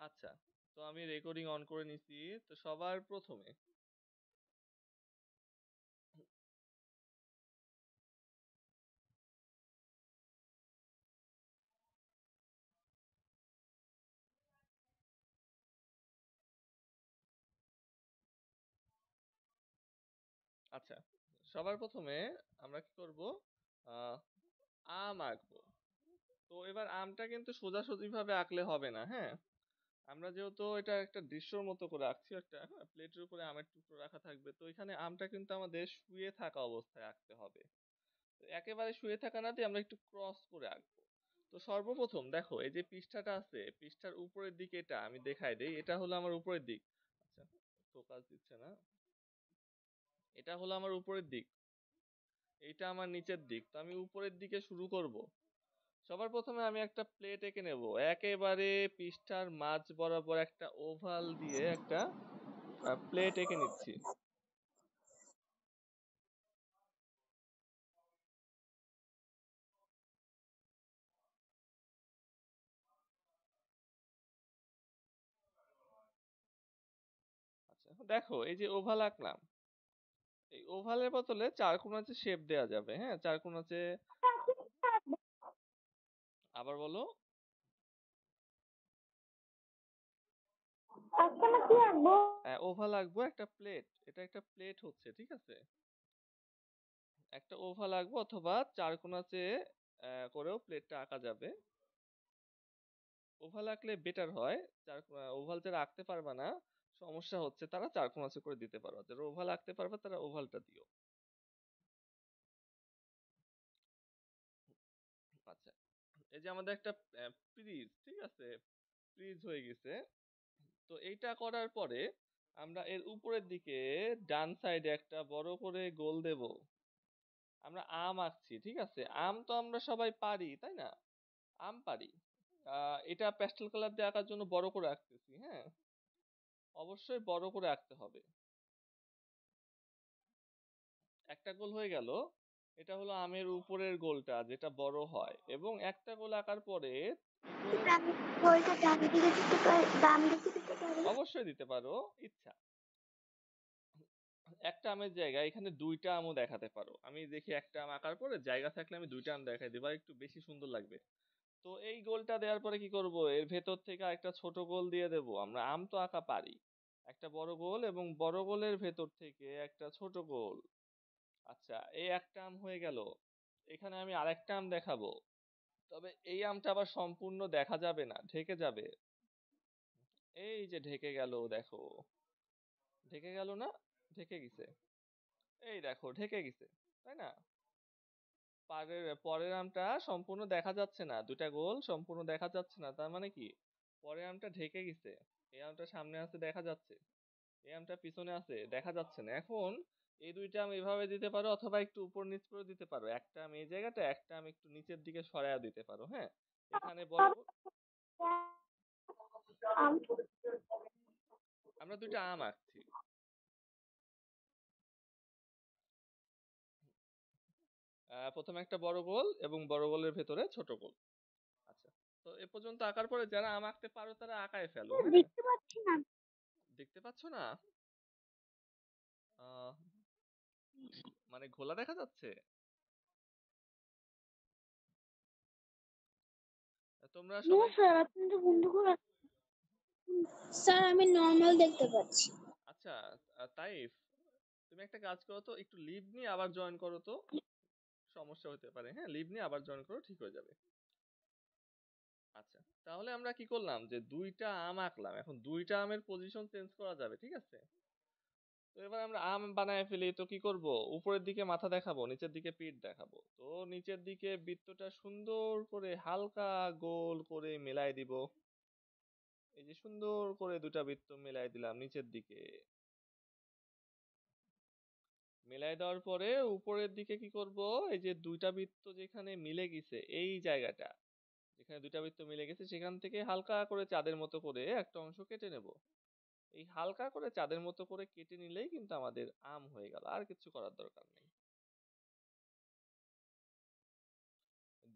আচ্ছা, তো আমি রেকর্ডিং অন করে নিছি। তো সবার প্রথমে আচ্ছা, সবার প্রথমে আমরা কি করব? আহ, আম আঁকবো। তো এবার আমটা কিন্তু সোজাসুজি ভাবে আঁকলে হবে না, হ্যাঁ? আমরা যেহেতু এটা একটা দৃশ্যর মতো করে আঁকছি, একটা প্লেটের উপরে আমের টুকরো রাখা থাকবে, তো এখানে আমটা কিন্তু আমাদের শুয়ে থাকা অবস্থায় আঁকতে হবে। তো একেবারে শুয়ে থাকা না দিয়ে আমরা একটু ক্রস করে আঁকবো। তো সর্বপ্রথম দেখো, এই যে পৃষ্ঠাটা আছে, পৃষ্ঠার উপরের দিকে এটা আমি দেখাই দেই, এটা হলো আমার উপরের দিক। আচ্ছা, ফোকাস দিচ্ছে না। এটা হলো আমার উপরের দিক, এইটা আমার নিচের দিক। তো আমি উপরের দিকে শুরু করব। সবার প্রথমে আমি একটা প্লেট এঁকে নেব, একেবারে পৃষ্ঠার মাঝ বরাবর একটা ওভাল দিয়ে একটা প্লেট এঁকে নিচ্ছি। আচ্ছা, দেখো এই যে ওভাল আঁকলাম, এই ওভালের বদলে চারকোনাচে শেপ দেয়া যাবে, হ্যাঁ? চারকোনাচে। আবার বলো। ওভাল আঁকবো একটা প্লেট, এটা একটা প্লেট হচ্ছে, ঠিক আছে? একটা ওভাল আঁকবো, অথবা চারকোনাচে করেও প্লেটটা আঁকা যাবে। ওভাল আঁকলে বেটার হয়। চার ওভাল যারা আঁকতে পারবে না, সমস্যা হচ্ছে, তারা চারকোনাচে করে দিতে পারো। যারা ওভাল আঁকতে পারবে তারা ওভালটা দিও। আচ্ছা, এই যে আমাদের একটা ফ্রিজ, ঠিক আছে? ফ্রিজ হয়ে গেছে। তো এইটা করার পরে আমরা এর উপরের দিকে ডান সাইডে একটা বড় করে গোল দেব। আমরা আম আঁকছি, ঠিক আছে? আম তো আমরা সবাই পারি, তাই না? আম পারি। এটা প্যাস্টেল কালার দিয়ে আঁকার জন্য বড় করে আঁকতেছি, হ্যাঁ? অবশ্যই বড় করে আঁকতে হবে। একটা গোল হয়ে গেল। এটা হলো আমের উপরের গোলটা, যেটা বড় হয়, এবং একটা গোল আঁকার পরে অবশ্যই দিতে পারো, ইচ্ছা। একটা আমের জায়গায় এখানে দুইটা আমও দেখাতে পারো। আমি দেখি একটা আম আঁকার পরে জায়গা থাকলে আমি দুইটা আম দেখাই দেবো, আর একটু বেশি সুন্দর লাগবে। তো এই গোলটা দেওয়ার পরে কি করব, এর ভেতর থেকে একটা ছোট গোল দিয়ে দেব। আমরা আম তো আঁকা পারি। একটা বড় গোল, এবং বড় গোলের ভেতর থেকে একটা ছোট গোল। আচ্ছা, এই একটা আম হয়ে গেল। এখানে আমি আরেকটা আম দেখাবো, তবে এই আমটা আবার সম্পূর্ণ দেখা যাবে না, ঢেকে যাবে। এই যে ঢেকে গেল, দেখো। ঢেকে গেল না? ঢেকে গেছে। এই দেখো, ঢেকে গেছে, তাই না? পরের পরের আমটা সম্পূর্ণ দেখা যাচ্ছে না, দুইটা গোল সম্পূর্ণ দেখা যাচ্ছে না, তার মানে কি পরের আমটা ঢেকে গেছে। এই আমটা সামনে আছে, দেখা যাচ্ছে। এই আমটা পিছনে আছে, দেখা যাচ্ছে না। এখন এই দুইটা আম এভাবে দিতে পারো, অথবা একটু উপর নিচ করে দিতে পারো। একটা আম এই জায়গাটা, একটা আম একটু নিচের দিকে সরায়া দিতে পারো, হ্যাঁ? এখানে বড় আমরা দুইটা আম আঁকছি। প্রথমে একটা বড় গোল, এবং বড় গোলের ভেতরে ছোট গোল। আচ্ছা, তো এ পর্যন্ত আঁকার পরে যারা আম আঁকতে পারো তারা আঁকায় ফেলো, হ্যাঁ? দেখতে পাচ্ছি না। দেখতে পাচ্ছ না? আহ, মানে ঘোলা দেখা যাচ্ছে? তোমরা না সবাই। স্যার, আপনি তো বন্ধ করে। স্যার, আমি নর্মাল দেখতে পাচ্ছি। আচ্ছা, তাইফ, তুমি একটা কাজ করো তো, একটু লিভ নিয়ে আবার জয়েন করো তো। সমস্যা হতে পারে, হ্যাঁ? লিভ নিয়ে আবার জয়েন করো, ঠিক হয়ে যাবে। আচ্ছা, তাহলে আমরা কি করলাম, যে দুইটা আম আঁকলাম, এখন দুইটা আমের পজিশন চেঞ্জ করা যাবে, ঠিক আছে? তো এবার আমরা আম বানায় ফেলি। তো কি করব, উপরের দিকে মাথা দেখাবো, নিচের দিকে পিঠ দেখাবো। তো নিচের দিকে বৃত্তটা সুন্দর করে হালকা গোল করে মেলাই দিব। এই যে সুন্দর করে দুটা বৃত্ত মেলাই দিলাম নিচের দিকে। মেলাই দেওয়ার পরে উপরের দিকে কি করব, এই যে দুইটা বৃত্ত যেখানে মিলে গেছে, এই জায়গাটা যেখানে দুইটা বৃত্ত মিলে গেছে, সেখান থেকে হালকা করে চাঁদের মতো করে একটা অংশ কেটে নেব। এই হালকা করে চাঁদের মতো করে কেটে নিলেই কিন্তু আমাদের আম হয়ে গেল, আর কিছু করার দরকার নেই।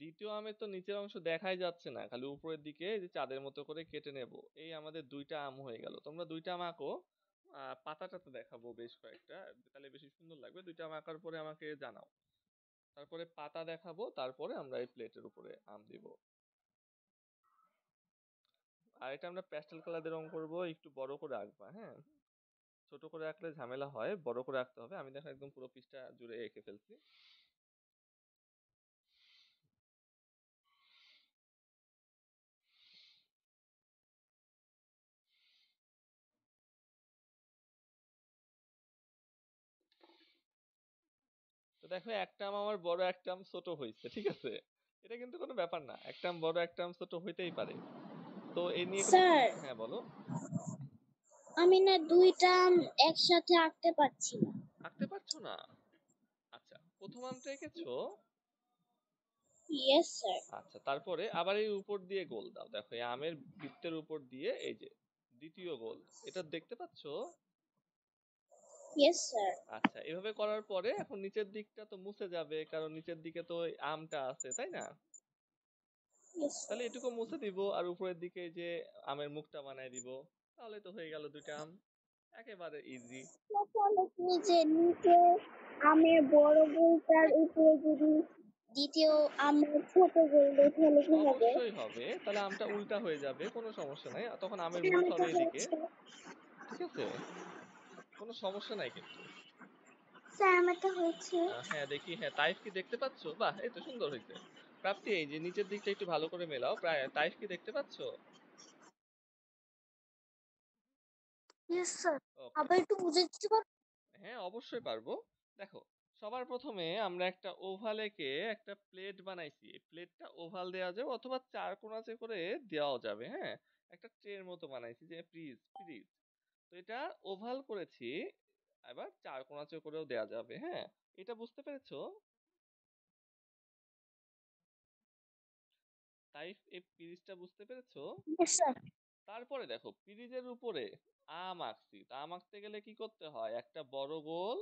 দ্বিতীয় আমের তো নিচের অংশ দেখাই যাচ্ছে না, খালি উপরের দিকে এই যে চাঁদের মতো করে কেটে নেব। এই আমাদের দুইটা আম হয়ে গেল। তোমরা দুইটা আম আঁকো। পাতাটা তো দেখাবো বেশ কয়েকটা, তাহলে বেশি সুন্দর লাগবে। দুইটা আম আঁকার পরে আমাকে জানাও। তারপরে পাতা দেখাবো, তারপরে আমরা এই প্লেটের উপরে আম দিব। আর এটা আমরা প্যাস্টেল কালার দিয়ে রং করবো, একটু বড় করে আঁকবা, হ্যাঁ? ছোট করে আঁকলে ঝামেলা হয়, বড় করে আঁকতে হবে। আমি দেখো একদম পুরো পৃষ্ঠা জুড়ে এঁকে ফেলছি। তো দেখো একটা আম আমার বড়, একটা আম ছোট হয়েছে, ঠিক আছে? এটা কিন্তু কোনো ব্যাপার না, একটা আম বড় একটা আম ছোট হইতেই পারে। তো এই নিয়ে কোনো স্যার হ্যাঁ বলো। আমি না দুইটা আম একসাথে আঁকতে পারছি না। আঁকতে পারছো না? আচ্ছা, প্রথম আমটা এঁকেছো। Yes sir. আচ্ছা, তারপরে আবার এই উপর দিয়ে গোল দাও। দেখো এই আমের বৃত্তের উপর দিয়ে এই যে দ্বিতীয় গোল, এটা দেখতে পাচ্ছো? Yes sir. আচ্ছা, এভাবে করার পরে এখন নিচের দিকটা তো মুছে যাবে, কারণ নিচের দিকে তো ওই আমটা আছে, তাই না? ইয়েস তাহলে স্যার। এটুকু মুছে দিব, আর উপরের দিকে এই যে আমের মুখটা বানাই দিব। তাহলে তো হয়ে গেল দুইটা আম। একেবারে ইজি। তাহলে কি যে নিচে আমের বড় গোলটার উপরে যদি দ্বিতীয় আমের ছোট গোল দেয় তাহলে কি হবে? অবশ্যই হবে, তাহলে আমটা উল্টা হয়ে যাবে, কোনো সমস্যা নাই। তখন আমের স্যার মুখ আমার তো হবে এদিকে। হয়েছে। ঠিক আছে, কোনো সমস্যা নাই কিন্তু। স্যার আমার তো হয়েছে। হ্যাঁ দেখি, হ্যাঁ তাইফ কি দেখতে পাচ্ছো? বাহ, এই তো সুন্দর হয়েছে। প্রাপ্তি, এই যে নিচের দিকটা একটু ভালো করে মেলাও। প্রায় তাইফ কি দেখতে পাচ্ছো? Yes sir. ওকে। আবার একটু বুঝে দিতে পারবেন? হ্যাঁ অবশ্যই পারবো। দেখো, সবার প্রথমে আমরা একটা ওভাল এঁকে একটা প্লেট বানাইছি। এই প্লেটটা ওভাল দেওয়া যাবে অথবা চার কোণাচে করে দেওয়াও যাবে, হ্যাঁ? একটা ট্রের মতো বানাইছি, যে ফ্রিজ ফ্রিজ। তো এটা ওভাল করেছি, এবার চার কোণাচে করেও দেওয়া যাবে, হ্যাঁ? এটা বুঝতে পেরেছো? তাই এই ফ্রিজটা বুঝতে পেরেছো? Yes sir. তারপরে দেখো পিরিজের উপরে আম আঁকছি। তা আম আঁকতে গেলে কি করতে হয়? একটা বড় গোল,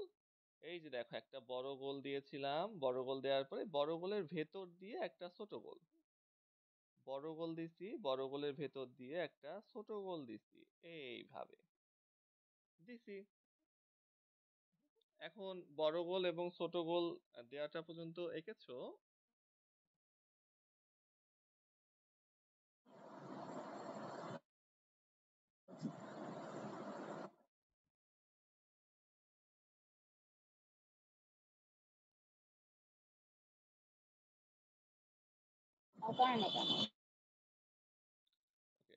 এই যে দেখো একটা বড় গোল দিয়েছিলাম। বড় গোল দেওয়ার পরে বড় গোলের ভেতর দিয়ে একটা ছোট গোল। বড় গোল দিছি, বড় গোলের ভেতর দিয়ে একটা ছোট গোল দিছি। এইভাবে দিছি। এখন বড় গোল এবং ছোট গোল দেওয়াটা পর্যন্ত এঁকেছো? কারণ না কেন? ওকে।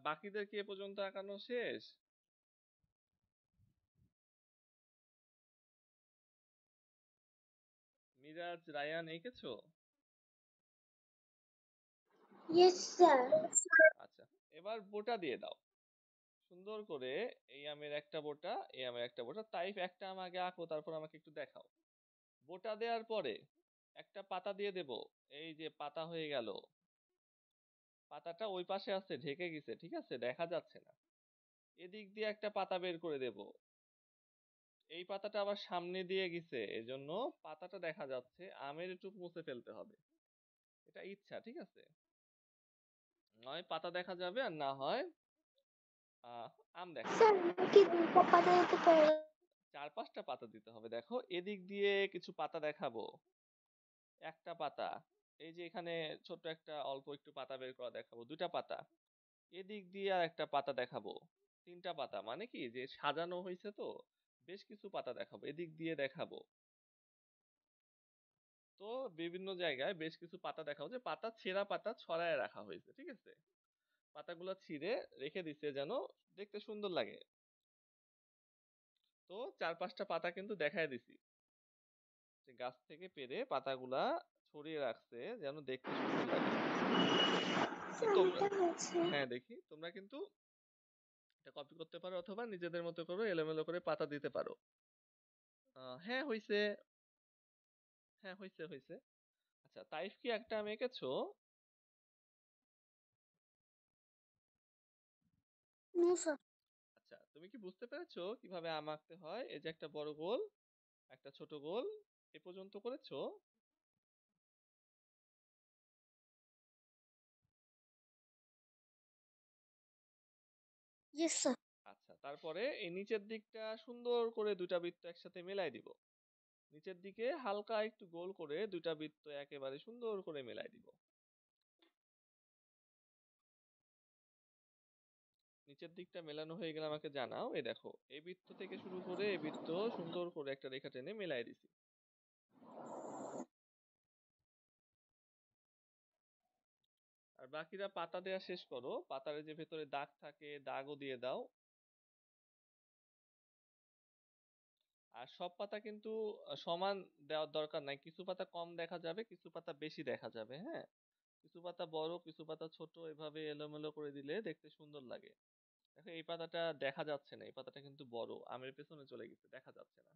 বাকিদের কি এ পর্যন্ত আঁকানো শেষ? মিরাজ, রায়ান এঁকেছো? Yes sir. আচ্ছা, এবার বোটা দিয়ে দাও সুন্দর করে। এই আমের একটা বোটা, এই আমের একটা বোটা। তাইফ একটা আম আগে আঁকো, তারপর আমাকে একটু দেখাও। বোটা দেওয়ার পরে একটা পাতা দিয়ে দেব। এই যে পাতা হয়ে গেল। পাতাটা ওই পাশে আছে, ঢেকে গেছে, ঠিক আছে, দেখা যাচ্ছে না। এদিক দিয়ে একটা পাতা বের করে দেব। এই পাতাটা আবার সামনে দিয়ে গেছে, এজন্য পাতাটা দেখা যাচ্ছে। আমের একটু মুছে ফেলতে হবে, এটা ইচ্ছা, ঠিক আছে? নয় পাতা দেখা যাবে, আর না হয় আহ আম দেখা স্যার যাবে। আমি কি দুইটা পাতা দিতে পারি? চার পাঁচটা পাতা দিতে হবে। দেখো এদিক দিয়ে কিছু পাতা দেখাবো। একটা পাতা, এই যে এখানে ছোট্ট একটা অল্প একটু পাতা বের করা দেখাবো, দুইটা পাতা। এদিক দিয়ে আর একটা পাতা দেখাবো, তিনটা পাতা। মানে কি যে সাজানো হয়েছে তো, বেশ কিছু পাতা দেখাবো, এদিক দিয়ে দেখাবো। তো বিভিন্ন জায়গায় বেশ কিছু পাতা দেখাবো, যে পাতা ছেঁড়া পাতা ছড়ায় রাখা হয়েছে, ঠিক আছে? পাতাগুলো ছিঁড়ে রেখে দিচ্ছে যেন দেখতে সুন্দর লাগে। তো চার পাঁচটা পাতা কিন্তু দেখায় দিছি, যে গাছ থেকে পেড়ে পাতাগুলা ছড়িয়ে রাখছে যেন দেখতে সুন্দর লাগে। তো স্যার তোমরা, আমারটা হয়েছে। হ্যাঁ দেখি, তোমরা কিন্তু এটা কপি করতে পারো অথবা নিজেদের মতো করে এলোমেলো করে পাতা দিতে পারো। হ্যাঁ হইছে, হ্যাঁ হইছে হইছে। আচ্ছা, তাইফ কি একটা আম এঁকেছো? No sir. আচ্ছা, তুমি কি বুঝতে পেরেছো কিভাবে আম আঁকতে হয়? এই যে একটা বড় গোল, একটা ছোট গোল, এ পর্যন্ত করেছো? Yes sir. আচ্ছা, তারপরে এই নিচের দিকটা সুন্দর করে দুইটা বৃত্ত একসাথে মেলাই দিব। নিচের দিকে হালকা একটু গোল করে দুইটা বৃত্ত একেবারে সুন্দর করে মেলাই দিব। নিচের দিকটা মেলানো হয়ে গেলে আমাকে জানাও। এই দেখো, এই বৃত্ত থেকে শুরু করে এই বৃত্ত সুন্দর করে একটা রেখা টেনে মেলাই দিছি। আর বাকিরা পাতা দেওয়া শেষ করো। পাতার যে ভেতরে দাগ থাকে দাগও দিয়ে দাও। আর সব পাতা কিন্তু সমান দেওয়ার দরকার নাই, কিছু পাতা কম দেখা যাবে, কিছু পাতা বেশি দেখা যাবে। হ্যাঁ, কিছু পাতা বড় কিছু পাতা ছোট, এভাবে এলোমেলো করে দিলে দেখতে সুন্দর লাগে। দেখো এই পাতাটা দেখা যাচ্ছে না, এই পাতাটা কিন্তু বড়, আমের পেছনে চলে গেছে, দেখা যাচ্ছে না।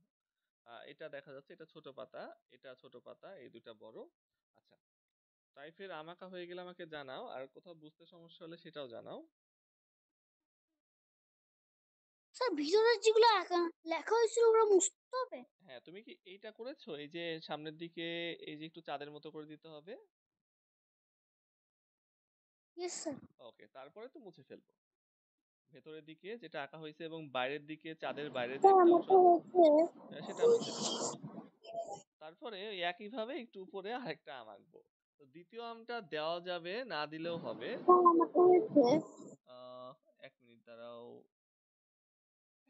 এটা দেখা যাচ্ছে, এটা ছোট পাতা, এটা ছোট পাতা, এই দুটা বড়। আচ্ছা, টাইপের আমাকা হয়ে গেলে আমাকে জানাও, আর কোথাও বুঝতে সমস্যা হলে সেটাও জানাও। স্যার ভিতরে যেগুলো লেখা হয়েছিল ওগুলো মুছতে হবে? হ্যাঁ, তুমি কি এইটা করেছো? এই যে সামনের দিকে এই যে একটু চাঁদের মতো করে দিতে হবে। Yes sir. ওকে, তারপরে তো মুছে ফেলবো। ভেতরের দিকে যেটা আঁকা হয়েছে এবং বাইরের দিকে চাঁদের বাইরের যে স্যার একটা অংশ আমারটা আছে হচ্ছে। সেটা মুছে ফেলবো। তারপরে ওই একইভাবে একটু উপরে আরেকটা আম আঁকবো। তো দ্বিতীয় আমটা দেওয়া যাবে, না দিলেও হবে। স্যার আমারটা হয়েছে। আহ 1 মিনিট দাঁড়াও।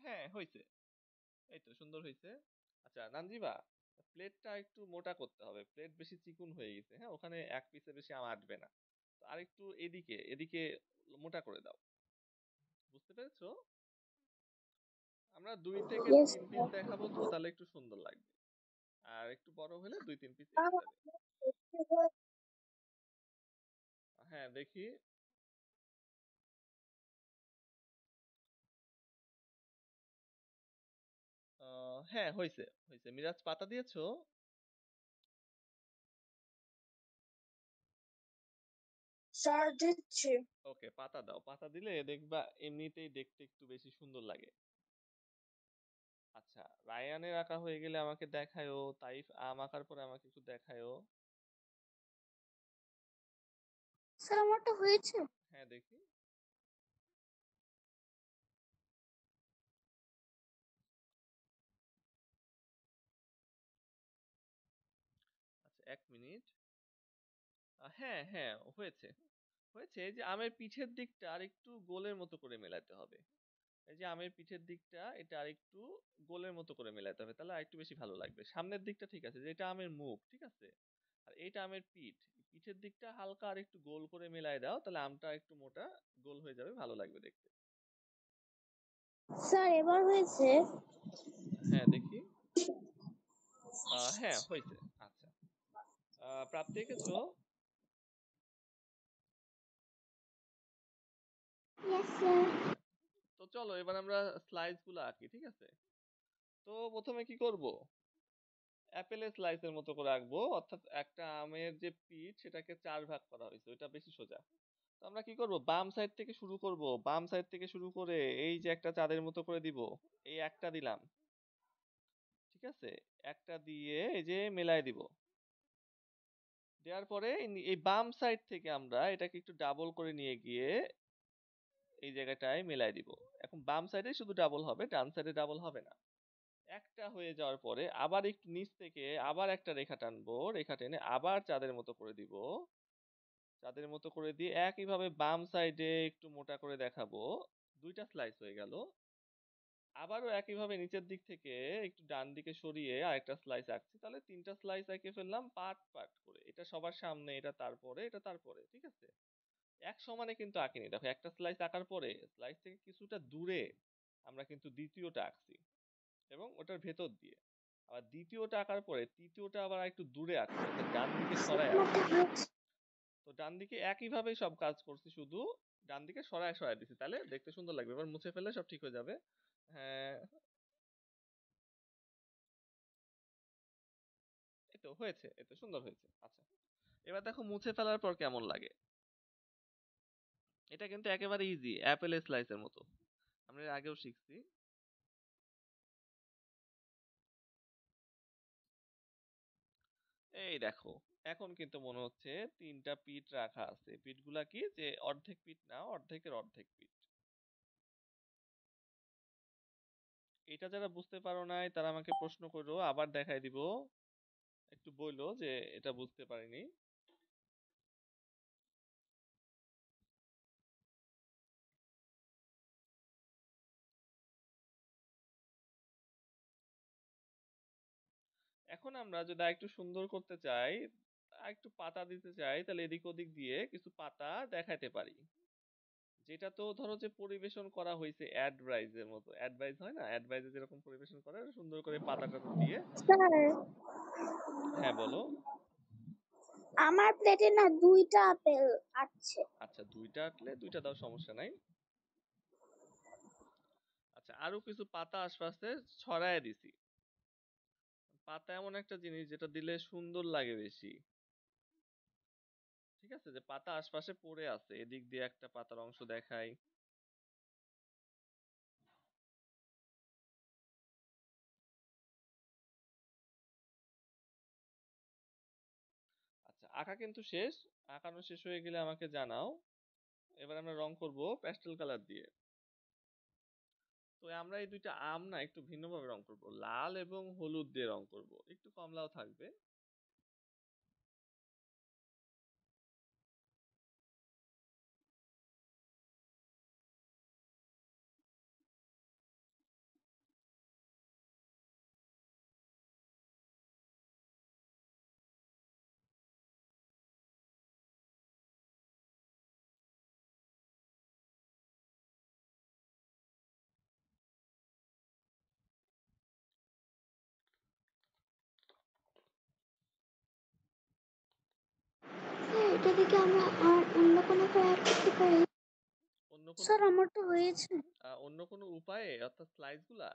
হ্যাঁ, হয়েছে। এই তো সুন্দর হয়েছে। আচ্ছা নানজিবা, প্লেটটা একটু মোটা করতে হবে, প্লেট বেশি চিকুন হয়ে গেছে। হ্যাঁ, ওখানে এক পিসে বেশি আম আটবে না। তো আরেকটু এদিকে এদিকে মোটা করে দাও। বুঝতে পেরেছো? আমরা 2 থেকে 3 পিস ইয়েস দেখাবো, তো তাহলে একটু সুন্দর লাগবে। আর একটু বড় হলে 2-3 পিস এসে যাবে। স্যার। হ্যাঁ দেখি। হ্যাঁ, হয়েছে হয়েছে। মিরাজ পাতা দিয়েছো? স্যার দিচ্ছি। ওকে, পাতা দাও। পাতা দিলে দেখবা এমনিতেই দেখতে একটু বেশি সুন্দর লাগে। আচ্ছা, রায়ানের আঁকা হয়ে গেলে আমাকে দেখায়ও। তাইফ আম আঁকার পরে আমাকে একটু দেখায়ও। স্যার আমারটা হয়েছে। হ্যাঁ দেখি। আচ্ছা 1 মিনিট। হ্যাঁ হ্যাঁ, হয়েছে হয়েছে। এই যে আমের পিঠের দিকটা আর একটু গোলের মতো করে মেলাতে হবে। এই যে আমের পিঠের দিকটা এটা আরেকটু গোলের মতো করে মেলাতে হবে, তাহলে আরেকটু বেশি ভালো লাগবে। সামনের দিকটা ঠিক আছে, যেটা আমের মুখ, ঠিক আছে। আর এইটা আমের পিঠ। পিঠের দিকটা হালকা আর একটু গোল করে মেলায় দাও, তাহলে আমটা একটু মোটা গোল হয়ে যাবে, ভালো লাগবে দেখতে। স্যার এবার হয়েছে। হ্যাঁ দেখি। হ্যাঁ হয়েছে। আচ্ছা, প্রাপ্তি এঁকেছো? Yes sir. আচ্ছা, তো চলো এবার আমরা স্লাইস গুলো আঁকি, ঠিক আছে। তো প্রথমে কি করব, অ্যাপেলের স্লাইসের মতো করে আঁকবো, অর্থাৎ একটা আমের যে পিঠ সেটাকে 4 ভাগ করা হয়েছে, ওইটা বেশি সোজা। তো আমরা কি করব, বাম সাইড থেকে শুরু করব। বাম সাইড থেকে শুরু করে এই যে একটা চাঁদের মতো করে দিব। এই একটা দিলাম, ঠিক আছে। একটা দিয়ে এই যে মেলায় দিব। দেওয়ার পরে এই বাম সাইড থেকে আমরা এটাকে একটু ডাবল করে নিয়ে গিয়ে এই জায়গাটায় মেলায় দিব। এখন বাম সাইডে শুধু ডাবল হবে, ডান সাইডে ডাবল হবে না। একটা হয়ে যাওয়ার পরে আবার একটু নিচ থেকে আবার একটা রেখা টানবো, রেখা টেনে আবার চাঁদের মতো করে দিব। চাঁদের মতো করে দিয়ে একইভাবে বাম সাইডে একটু মোটা করে দেখাবো। 2টা স্লাইস হয়ে গেল। আবারও একইভাবে নিচের দিক থেকে একটু ডান দিকে সরিয়ে আরেকটা স্লাইস আঁকছি, তাহলে 3টা স্লাইস এঁকে ফেললাম পার্ট পার্ট করে। এটা সবার সামনে, এটা তারপরে, এটা তারপরে, ঠিক আছে। এক সমানে কিন্তু আঁকিনি। দেখো একটা স্লাইস আঁকার পরে স্লাইস থেকে কিছুটা দূরে আমরা কিন্তু দ্বিতীয়টা আঁকছি, এবং ওটার ভেতর দিয়ে আবার দ্বিতীয়টা আঁকার পরে তৃতীয়টা আবার একটু দূরে আঁকছি, অর্থাৎ ডান দিকে স্যার সরায় আমারটা আঁকছি। হয়েছে। তো ডান দিকে একইভাবেই সব কাজ করছি, শুধু ডান দিকে সরায় সরায় দিছি, তাহলে দেখতে সুন্দর লাগবে। এবার মুছে ফেললে সব ঠিক হয়ে যাবে। হ্যাঁ, এই তো হয়েছে, এই তো সুন্দর হয়েছে। আচ্ছা, এবার দেখো মুছে ফেলার পর কেমন লাগে। এটা কিন্তু একেবারে ইজি, অ্যাপেল স্লাইসের মতো। আমরা এর আগেও শিখছি। এই দেখো, এখন কিন্তু মনে হচ্ছে 3টা পিঠ রাখা আছে। পিঠগুলা কি, যে অর্ধেক পিঠ না, অর্ধেকের অর্ধেক পিঠ। এটা যারা বুঝতে পারো নাই তারা আমাকে প্রশ্ন করো, আবার দেখাই দিব। একটু বইলো যে এটা বুঝতে পারিনি। এখন আমরা যদি একটু সুন্দর করতে চাই, একটু পাতা দিতে চাই, তাহলে এদিক ওদিক দিয়ে কিছু পাতা দেখাতে পারি। যেটা তো ধরো যে পরিবেশন করা হয়েছে অ্যাডভাইস এর মতো, অ্যাডভাইস হয় না, অ্যাডভাইসে যেরকম পরিবেশন করে সুন্দর করে পাতা টাতা দিয়ে। স্যার, হ্যাঁ বলো। আমার প্লেটে না 2টা আপেল আছে। আচ্ছা, দুইটা আটলে দুইটা দাও, সমস্যা নাই। আচ্ছা, আরো কিছু পাতা আশপাশে ছড়ায় দিছি। পাতা এমন একটা জিনিস যেটা দিলে সুন্দর লাগে বেশি। ঠিক আছে, যে পাতা আশপাশে পড়ে আছে, এদিক দিয়ে একটা পাতার অংশ দেখাই। আচ্ছা, আঁকা কিন্তু শেষ। আঁকানো শেষ হয়ে গেলে আমাকে জানাও। এবার আমরা রং করব প্যাস্টেল কালার দিয়ে। তো আমরা এই দুইটা আম না একটু ভিন্নভাবে রং করব, লাল এবং হলুদ দিয়ে রং করব, একটু কমলাও থাকবে। স্যার, এটা থেকে আমরা আর অন্য কোনো অ্যাড করতে পারি? অন্য কোনো স্যার, আমার তো হয়েছে। অন্য কোনো উপায়ে, অর্থাৎ স্লাইস গুলা।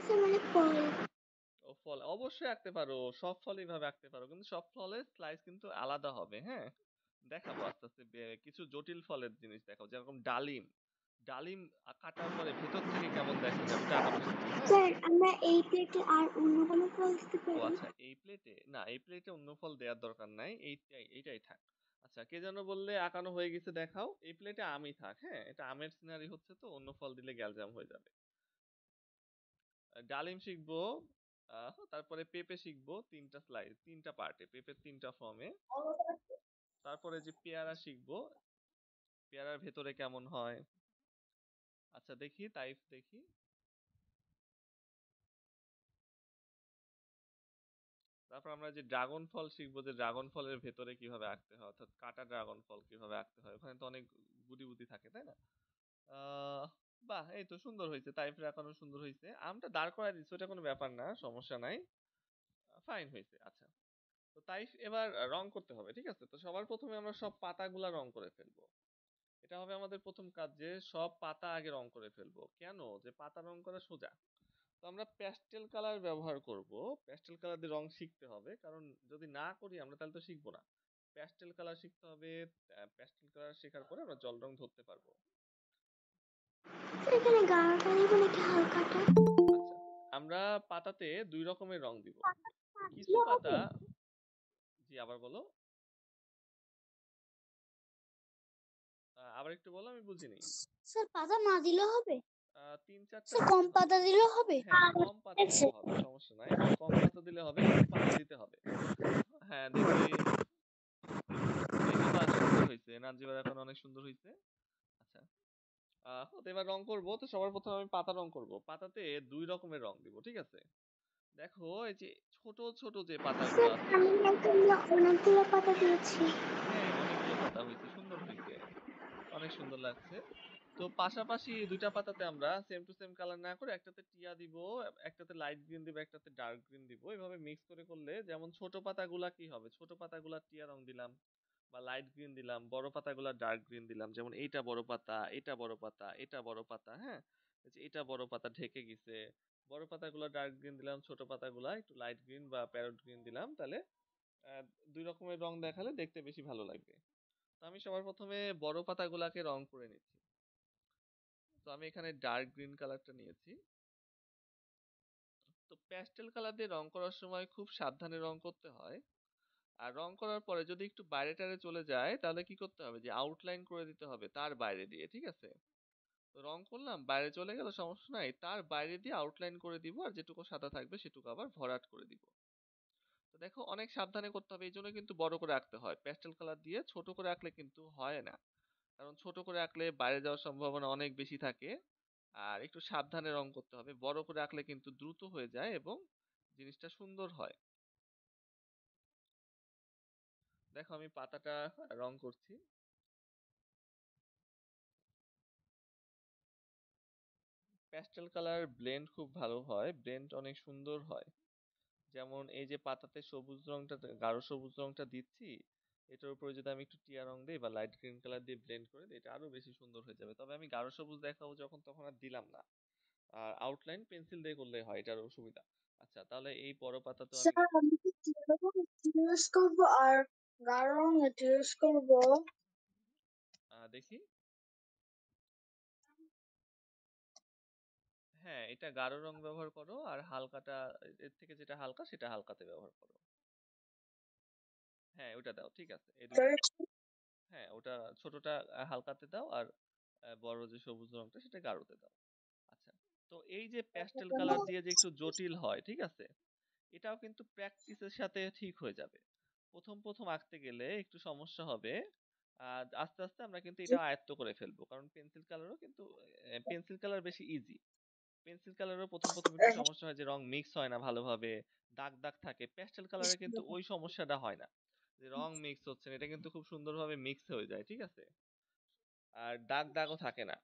স্যার, মানে ফল। ও ফল অবশ্যই আঁকতে পারো, সব ফল এইভাবে আঁকতে পারো, কিন্তু সব ফলের স্লাইস কিন্তু আলাদা হবে। হ্যাঁ, দেখাবো আস্তে আস্তে কিছু জটিল ফলের জিনিস দেখাবো, যেরকম ডালিম। ডালিম কাটার পরে ভেতর থেকে কেমন দেখা যায় ওটা আঁকানো শিখবো। হ্যাঁ। স্যার, আমরা এই প্লেটে আর অন্য কোনো ফল দিতে ও পারি? আচ্ছা, এই প্লেটে না, এই প্লেটে অন্য ফল দেওয়ার দরকার নাই, এইটাই থাক। আচ্ছা, কে যেন বললে আঁকানো হয়ে গেছে দেখাও, এই প্লেটে আমই থাক। হ্যাঁ, এটা আমের সিনারি হচ্ছে, তো অন্য ফল দিলে গ্যালজাম হয়ে যাবে। ডালিম শিখবো, তারপরে পেঁপে শিখবো, তিনটা স্লাইস, তিনটা পার্টে, পেঁপের তিনটা ফর্মে। তারপরে যে পেয়ারা শিখবো, পেয়ারার ভেতরে কেমন হয়। আচ্ছা দেখি, তাইফ দেখি। তারপর আমরা যে ড্রাগন ফল শিখবো, যে ড্রাগন ফলের ভেতরে কিভাবে আঁকতে হয়, অর্থাৎ কাটা ড্রাগন ফল কিভাবে আঁকতে হয়, ওখানে তো অনেক গুটি গুটি থাকে, তাই না? আহ বাহ, এই তো সুন্দর হয়েছে, তাইফের আঁকানো সুন্দর হয়েছে। আমটা দাঁড় করায় দিচ্ছে, ওটা কোনো ব্যাপার না, সমস্যা নাই, ফাইন হয়েছে। আচ্ছা, তো তাইফ এবার রং করতে হবে, ঠিক আছে? তো সবার প্রথমে আমরা সব পাতাগুলা রং করে ফেলবো। এটা হবে আমাদের প্রথম কাজ, যে সব পাতা আগে রং করে ফেলবো। কেন? যে পাতা রং করা সোজা। তো আমরা প্যাস্টেল কালার ব্যবহার করব। প্যাস্টেল কালার দিয়ে রং শিখতে হবে, কারণ যদি না করি আমরা তাহলে তো শিখবো না। প্যাস্টেল কালার শিখতে হবে। প্যাস্টেল কালার শেখার পরে আমরা জল রং ধরতে পারবো। স্যার, এখানে গাঢ়টা দিব নাকি হালকাটা? আচ্ছা, আমরা পাতাতে দুই রকমের রং দিব। কিছু দিলে পাতা, হবে? জি আবার বলো, আবার একটু বলো, আমি বুঝিনি। স্যার, পাতা না দিলে হবে? তিন চারটা স্যার, কম দিতে হবে। পাতা দিলে হবে? হ্যাঁ, কম পাতা আছে। দিলে হবে, সমস্যা নাই, কম পাতা দিলে হবে, কিন্তু পাতা দিতে হবে। হ্যাঁ দেখি, দেখি, বা সুন্দর হয়েছে, নাজিবার এখন অনেক সুন্দর হয়েছে। আচ্ছা, তো এবার রং করবো, তো সবার প্রথমে আমি পাতা রং করব। পাতাতে দুই রকমের রং দিব, ঠিক আছে? দেখো, এই যে ছোট ছোট যে পাতাগুলো স্যার, আছে। আমি অনেকগুলো পাতা দিয়েছি। হ্যাঁ, অনেকগুলো পাতা হয়েছে, সুন্দর হয়েছে, অনেক সুন্দর লাগছে। তো পাশাপাশি দুইটা পাতাতে আমরা সেম টু সেম কালার না করে একটাতে টিয়া দিব, একটাতে লাইট গ্রিন দিব, একটাতে ডার্ক গ্রিন দিব, এইভাবে মিক্স করে করলে যেমন ছোট পাতাগুলা কি হবে, ছোট পাতাগুলা টিয়া রং দিলাম বা লাইট গ্রিন দিলাম, বড় পাতাগুলা ডার্ক গ্রিন দিলাম, যেমন এইটা বড় পাতা, এটা বড় পাতা, এটা বড় পাতা। হ্যাঁ, এই যে এটা বড় পাতা ঢেকে গেছে, বড় পাতাগুলা ডার্ক গ্রিন দিলাম, ছোট পাতাগুলা একটু লাইট গ্রিন বা প্যারট গ্রিন দিলাম, তাহলে আহ, দুই রকমের রং দেখালে দেখতে বেশি ভালো লাগবে। তো আমি সবার প্রথমে বড় পাতাগুলাকে রং করে নিচ্ছি। তো আমি এখানে ডার্ক গ্রিন কালারটা নিয়েছি। তো প্যাস্টেল কালার দিয়ে রং করার সময় খুব সাবধানে রং করতে হয়। আর রং করার পরে যদি একটু বাইরে টারে চলে যায়, তাহলে কি করতে হবে, যে আউটলাইন করে দিতে হবে তার বাইরে দিয়ে, ঠিক আছে? রং করলাম, বাইরে চলে গেল, সমস্যা নাই, তার বাইরে দিয়ে আউটলাইন করে দিব, আর যেটুকু সাদা থাকবে সেটুকু আবার ভরাট করে দিব। তো দেখো অনেক সাবধানে করতে হবে, এই জন্য কিন্তু বড় করে আঁকতে হয়। প্যাস্টেল কালার দিয়ে ছোট করে আঁকলে কিন্তু হয় না, কারণ ছোট করে আঁকলে বাইরে যাওয়ার সম্ভাবনা অনেক বেশি থাকে। আর একটু সাবধানে রং করতে হবে, বড় করে আঁকলে কিন্তু দ্রুত হয়ে যায় এবং জিনিসটা সুন্দর হয়। দেখো আমি পাতাটা রং করছি। প্যাস্টেল কালার ব্লেন্ড খুব ভালো হয়, ব্লেন্ড অনেক সুন্দর হয়। যেমন এই যে পাতাতে সবুজ রংটা, গাঢ় সবুজ রংটা দিচ্ছি, এটার উপরে যদি আমি একটু টিয়া রং দিই বা লাইট গ্রিন কালার দিয়ে ব্লেন্ড করে দিই, এটা আরো বেশি সুন্দর হয়ে যাবে। তবে আমি গাঢ় সবুজ দেখাবো যখন, তখন আর দিলাম না। আর আউটলাইন পেন্সিল দিয়ে করলে হয়, এটার সুবিধা। আচ্ছা, তাহলে এই বড় পাতাতেও আমি স্যার আমি কি কিরকম চুজ করবো আর গাঢ় রঙে চুজ করবো? দেখি। হ্যাঁ, এটা গাঢ় রং ব্যবহার করো, আর হালকাটা, এর থেকে যেটা হালকা সেটা হালকাতে ব্যবহার করো। হ্যাঁ, ওটা দাও, ঠিক আছে, এই দুইটা দাও। হ্যাঁ, ওটা ছোটটা হালকাতে দাও, আর বড় যে সবুজ রংটা সেটা গাঢ়তে দাও। আচ্ছা, তো এই যে প্যাস্টেল কালার দিয়ে যে একটু জটিল হয়, ঠিক আছে, এটাও কিন্তু প্র্যাকটিসের সাথে ঠিক হয়ে যাবে। প্রথম প্রথম আঁকতে গেলে একটু সমস্যা হবে, আর আস্তে আস্তে আমরা কিন্তু এটা আয়ত্ত করে ফেলবো, কারণ পেন্সিল কালারও কিন্তু, পেন্সিল কালার বেশি ইজি। পেন্সিল কালারও প্রথম প্রথম একটু সমস্যা হয় যে রং মিক্স হয় না ভালোভাবে, দাগ দাগ থাকে। প্যাস্টেল কালারে কিন্তু ওই সমস্যাটা হয় না, যে রং মিক্স হচ্ছে না, এটা কিন্তু খুব সুন্দরভাবে মিক্স হয়ে যায়, ঠিক আছে। আর দাগ দাগও থাকে না,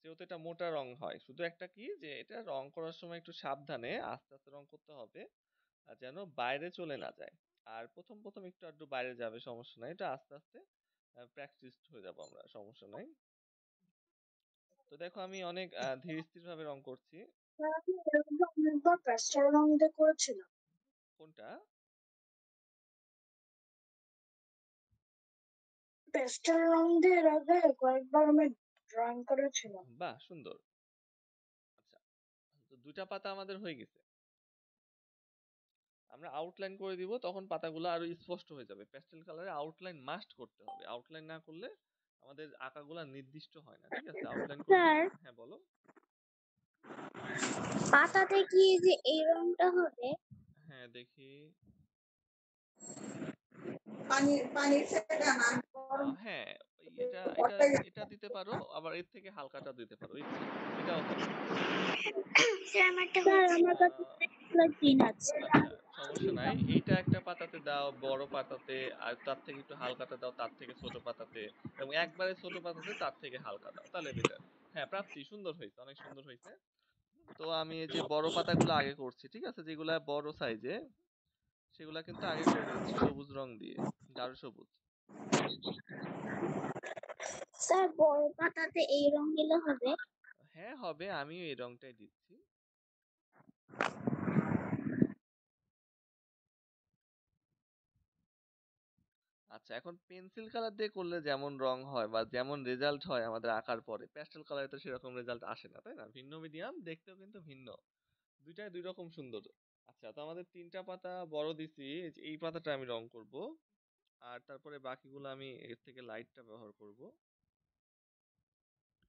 যেহেতু এটা মোটা রং হয়। শুধু একটা কি, যে এটা রং করার সময় একটু সাবধানে আস্তে আস্তে রং করতে হবে, আর যেন বাইরে চলে না যায়। আর প্রথম প্রথম একটু আধটু বাইরে যাবে, সমস্যা নাই, এটা আস্তে আস্তে প্র্যাকটিস হয়ে যাবো আমরা, সমস্যা নাই। তো দেখো আমি অনেক ধীর স্থির ভাবে রং করছি। আমি এরকম অনেকবার প্যাস্টেল রং দিয়ে করেছিলাম। কোনটা? প্যাস্টেল রং দিয়ে এর আগে কয়েকবার আমি ড্রয়িং করেছিলাম। বাহ, সুন্দর। আচ্ছা, তো দুইটা পাতা আমাদের হয়ে গেছে। আমরা আউটলাইন করে দিব, তখন পাতাগুলো আরো স্পষ্ট হয়ে যাবে। প্যাস্টেল কালারে আউটলাইন মাস্ট করতে হবে, আউটলাইন না করলে আমাদের আঁকাগুলা নির্দিষ্ট হয় না, ঠিক আছে। আউটলাইন করে স্যার দিলাম, হ্যাঁ বলো। পাতাতে কি যে এই রংটা হবে? হ্যাঁ, দেখি। পানির পানির থেকে না হ্যাঁ, এটা এটা এটা দিতে পারো, আবার এর থেকে হালকাটা দিতে পারো, ইচ্ছা, এটাও হবে। স্যার আমার কাছে অনেকগুলো দিন আছে। আচ্ছা, সমস্যা নাই, এইটা একটা পাতাতে দাও, বড় পাতাতে, আর তার থেকে একটু হালকাটা দাও তার থেকে ছোট পাতাতে, এবং একবারে ছোট পাতাতে তার থেকে হালকা দাও, তাহলে বেটার। হ্যাঁ, প্রাপ্তি সুন্দর হয়েছে, অনেক সুন্দর হয়েছে। তো আমি এই যে বড় পাতাগুলো আগে করছি, ঠিক আছে, যেগুলা বড় সাইজে সেগুলা কিন্তু আগে করে নিচ্ছি সবুজ রং দিয়ে, গাঢ় সবুজ। স্যার বড় পাতাতে এই রং দিলে হবে? হ্যাঁ হবে, আমিও এই রংটাই দিচ্ছি। আচ্ছা, এখন পেন্সিল কালার দিয়ে করলে যেমন রং হয় বা যেমন রেজাল্ট হয় আমাদের আঁকার পরে, প্যাস্টেল কালারে তো সেরকম রেজাল্ট আসে না, তাই না? ভিন্ন মিডিয়াম, দেখতেও কিন্তু ভিন্ন, দুইটাই দুই রকম সুন্দর। আচ্ছা, তো আমাদের তিনটা পাতা বড় দিছি, এই পাতাটা আমি রং করব, আর তারপরে বাকিগুলো আমি এর থেকে লাইটটা ব্যবহার করব।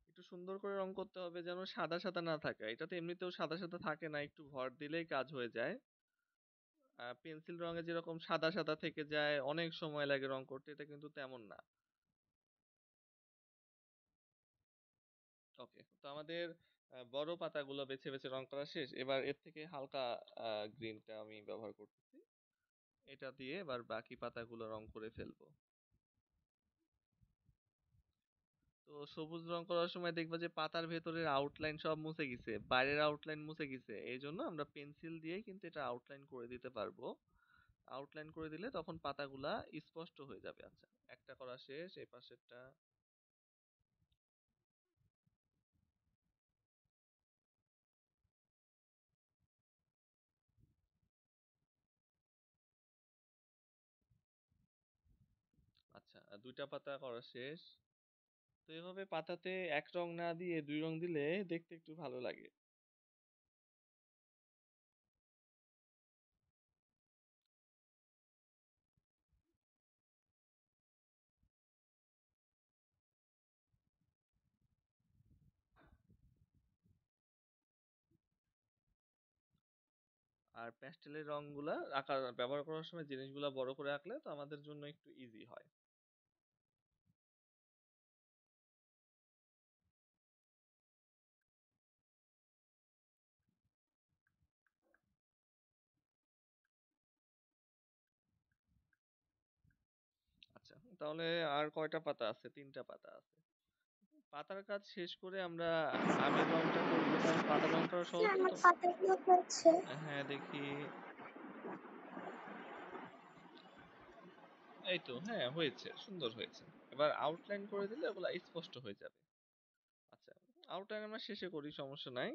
একটু সুন্দর করে রং করতে হবে, যেন সাদা সাদা না থাকে। এটা তো এমনিতেও সাদা সাদা থাকে না, একটু ভর দিলেই কাজ হয়ে যায়। পেন্সিল রঙে যেরকম সাদা সাদা থেকে যায়, অনেক সময় লাগে রং করতে, এটা কিন্তু তেমন না। ওকে, তো আমাদের বড় পাতাগুলো বেছে বেছে রং করা শেষ। এবার এর থেকে হালকা গ্রিনটা আমি ব্যবহার করতেছি, এটা দিয়ে এবার বাকি পাতাগুলো রং করে ফেলবো। তো সবুজ রং করার সময় দেখবা যে পাতার ভেতরের আউটলাইন সব মুছে গেছে, বাইরের আউটলাইন মুছে গেছে, এই জন্য আমরা পেন্সিল দিয়েই কিন্তু এটা আউটলাইন করে দিতে পারবো। আউটলাইন করে দিলে তখন পাতাগুলা স্পষ্ট হয়ে যাবে। আচ্ছা, একটা করা শেষ, এই পাশেরটা। আচ্ছা, দুইটা পাতা করা শেষ। তো এভাবে পাতাতে এক রং না দিয়ে দুই রং দিলে দেখতে একটু ভালো লাগে। আর প্যাস্টেলের রংগুলা আঁকার ব্যবহার করার সময় জিনিসগুলা বড় করে আঁকলে তো আমাদের জন্য একটু ইজি হয়। আচ্ছা, তাহলে আর কয়টা পাতা আছে? 3টা পাতা আছে। পাতার কাজ শেষ করে আমরা আমের রংটা করব, কারণ পাতার রং করা সহজ না আমার তো। পাতাগুলো হচ্ছে। হ্যাঁ, দেখি। এই তো, হ্যাঁ হয়েছে, সুন্দর হয়েছে। এবার আউটলাইন করে দিলে ওগুলা স্পষ্ট হয়ে যাবে। আচ্ছা, আউটলাইন আমরা শেষে করি, সমস্যা নাই।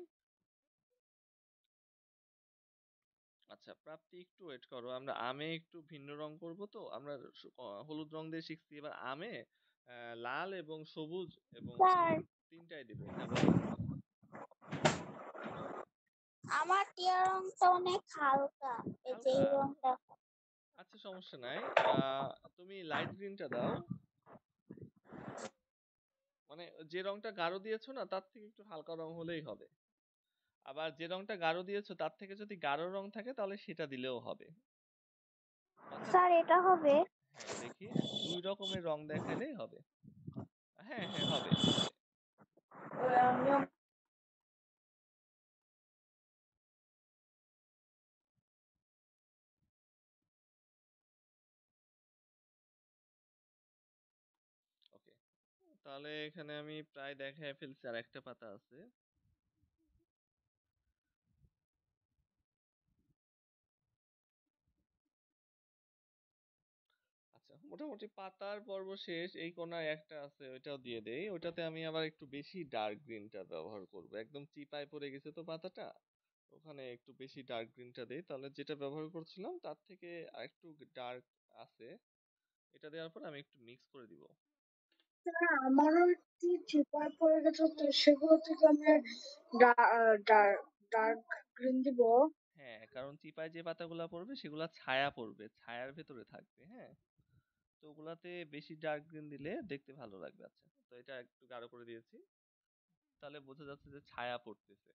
আচ্ছা, প্রাপ্তি একটু ওয়েট করো, আমরা আমে একটু ভিন্ন রং করব তো। আমরা হলুদ রং দিয়ে শিখছি, এবার আমে লাল এবং সবুজ এবং স্যার, তিনটাই দিব। হ্যাঁ বলো। আমার টিয়া রংটা অনেক হালকা, এই যে হালকা? এই রংটা। আচ্ছা, সমস্যা নাই। তুমি লাইট গ্রিনটা দাও। মানে যে রংটা গাঢ় দিয়েছো না, তার থেকে একটু হালকা রং হলেই হবে। আবার যে রংটা গাঢ় দিয়েছো তার থেকে যদি গাঢ় রং থাকে তাহলে সেটা দিলেও হবে। অর্থাৎ স্যার, এটা হবে? হ্যাঁ, দেখি, 2 রকমের রং দেখাইলেই হবে। হ্যাঁ হ্যাঁ, হবে হবে। ওকে, তাহলে এখানে আমি প্রায় দেখায় ফেলছি, আর একটা পাতা আছে। আচ্ছা, মোটামুটি পাতার পর্ব শেষ। এই কোনায় একটা আছে, ওইটাও দিয়ে দেই। ওইটাতে আমি আবার একটু বেশি ডার্ক গ্রিনটা ব্যবহার করব, একদম চিপায় পড়ে গেছে তো পাতাটা, ওখানে একটু বেশি ডার্ক গ্রিনটা দেই, তাহলে যেটা ব্যবহার করছিলাম তার থেকে আরেকটু ডার্ক আছে। এটা দেওয়ার পর আমি একটু মিক্স করে দিব। হ্যাঁ, আমারও একটু চিপায় পড়ে গেছে, তো সেগুলো থেকে আমি ডার্ক গ্রিন দিব। হ্যাঁ, কারণ চিপায় যে পাতাগুলা পড়বে সেগুলা ছায়া পড়বে, ছায়ার ভেতরে থাকবে। হ্যাঁ, তো ওগুলাতে বেশি ডার্ক গ্রিন দিলে দেখতে ভালো লাগবে। আচ্ছা, তো এটা একটু গাঢ় করে দিয়েছি, তাহলে বোঝা যাচ্ছে যে ছায়া পড়তেছে।